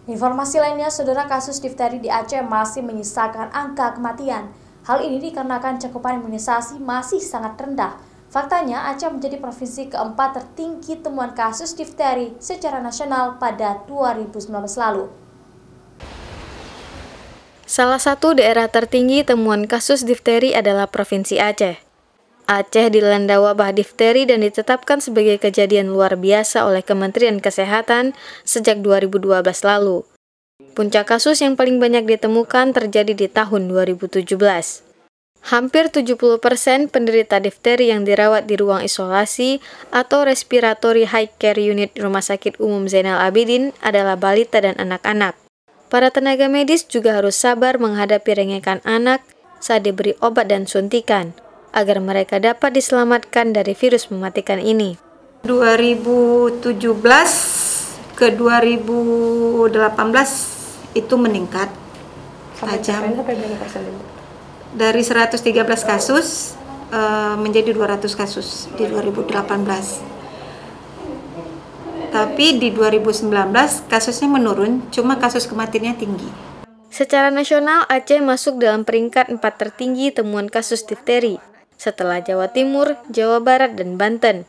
Informasi lainnya, saudara, kasus difteri di Aceh masih menyisakan angka kematian. Hal ini dikarenakan cakupan imunisasi masih sangat rendah. Faktanya, Aceh menjadi provinsi keempat tertinggi temuan kasus difteri secara nasional pada 2019 lalu. Salah satu daerah tertinggi temuan kasus difteri adalah Provinsi Aceh. Aceh dilanda wabah difteri dan ditetapkan sebagai kejadian luar biasa oleh Kementerian Kesehatan sejak 2012 lalu. Puncak kasus yang paling banyak ditemukan terjadi di tahun 2017. Hampir 70% penderita difteri yang dirawat di ruang isolasi atau respiratory high care unit Rumah Sakit Umum Zainal Abidin adalah balita dan anak-anak. Para tenaga medis juga harus sabar menghadapi rengekan anak saat diberi obat dan suntikan, agar mereka dapat diselamatkan dari virus mematikan ini. 2017 ke 2018 itu meningkat tajam. Dari 113 kasus menjadi 200 kasus di 2018. Tapi di 2019 kasusnya menurun, cuma kasus kematiannya tinggi. Secara nasional, Aceh masuk dalam peringkat 4 tertinggi temuan kasus difteri, setelah Jawa Timur, Jawa Barat, dan Banten.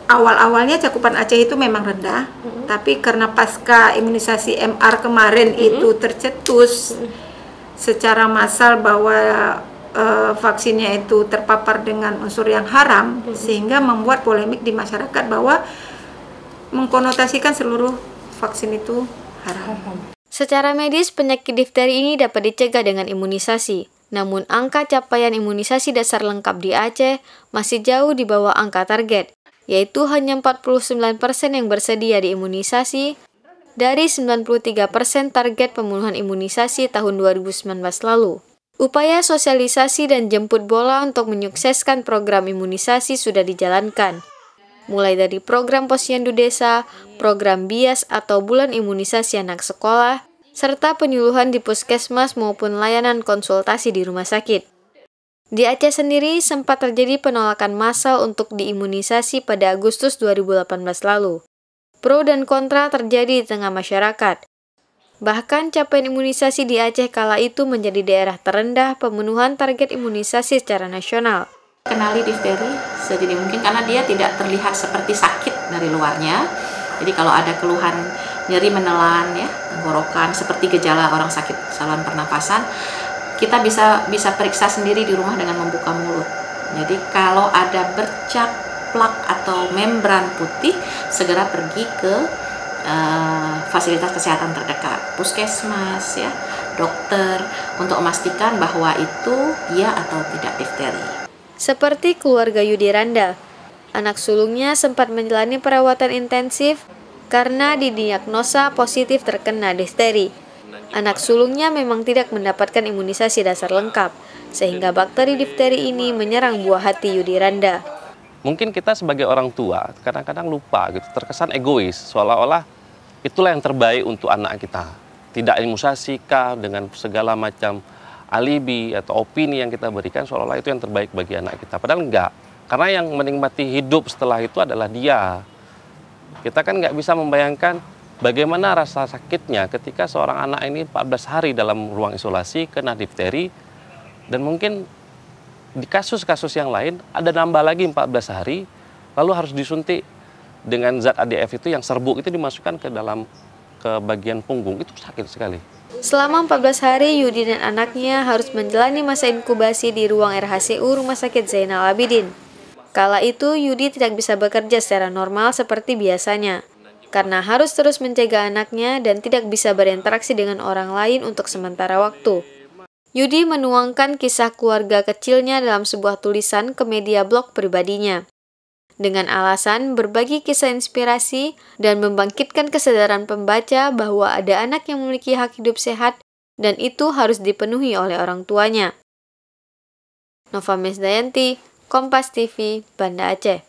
Awal-awalnya cakupan Aceh itu memang rendah, tapi karena pasca imunisasi MR kemarin itu tercetus secara massal bahwa vaksinnya itu terpapar dengan unsur yang haram, sehingga membuat polemik di masyarakat bahwa mengkonotasikan seluruh vaksin itu haram. Secara medis, penyakit difteri ini dapat dicegah dengan imunisasi. Namun, angka capaian imunisasi dasar lengkap di Aceh masih jauh di bawah angka target, yaitu hanya 49% yang bersedia diimunisasi dari 93% target pemenuhan imunisasi tahun 2019 lalu. Upaya sosialisasi dan jemput bola untuk menyukseskan program imunisasi sudah dijalankan, mulai dari program Posyandu Desa, program BIAS atau Bulan Imunisasi Anak Sekolah, serta penyuluhan di puskesmas maupun layanan konsultasi di rumah sakit. Di Aceh sendiri sempat terjadi penolakan massal untuk diimunisasi pada Agustus 2018 lalu. Pro dan kontra terjadi di tengah masyarakat. Bahkan capaian imunisasi di Aceh kala itu menjadi daerah terendah pemenuhan target imunisasi secara nasional. Kenali difteri sedini mungkin karena dia tidak terlihat seperti sakit dari luarnya. Jadi kalau ada keluhan nyeri menelan ya, tenggorokan seperti gejala orang sakit saluran pernapasan, kita bisa periksa sendiri di rumah dengan membuka mulut. Jadi kalau ada bercak plak atau membran putih, segera pergi ke fasilitas kesehatan terdekat, puskesmas ya, dokter, untuk memastikan bahwa itu ya atau tidak difteri. Seperti keluarga Yudi Randa, anak sulungnya sempat menjalani perawatan intensif karena didiagnosa positif terkena difteri. Anak sulungnya memang tidak mendapatkan imunisasi dasar lengkap, sehingga bakteri difteri ini menyerang buah hati Yudi Randa. Mungkin kita sebagai orang tua kadang-kadang lupa gitu, terkesan egois, seolah-olah itulah yang terbaik untuk anak kita. Tidak imunisasi kah dengan segala macam alibi atau opini yang kita berikan seolah-olah itu yang terbaik bagi anak kita. Padahal enggak, karena yang menikmati hidup setelah itu adalah dia. Kita kan nggak bisa membayangkan bagaimana rasa sakitnya ketika seorang anak ini 14 hari dalam ruang isolasi kena difteri, dan mungkin di kasus-kasus yang lain ada nambah lagi 14 hari, lalu harus disuntik dengan zat ADF itu yang serbuk itu dimasukkan ke bagian punggung, itu sakit sekali. Selama 14 hari, Yudi dan anaknya harus menjalani masa inkubasi di ruang RHCU Rumah Sakit Zainal Abidin. Kala itu, Yudi tidak bisa bekerja secara normal seperti biasanya, karena harus terus mencegah anaknya dan tidak bisa berinteraksi dengan orang lain untuk sementara waktu. Yudi menuangkan kisah keluarga kecilnya dalam sebuah tulisan ke media blog pribadinya, dengan alasan berbagi kisah inspirasi dan membangkitkan kesadaran pembaca bahwa ada anak yang memiliki hak hidup sehat dan itu harus dipenuhi oleh orang tuanya. Nova Mesdayanti, Kompas TV, Banda Aceh.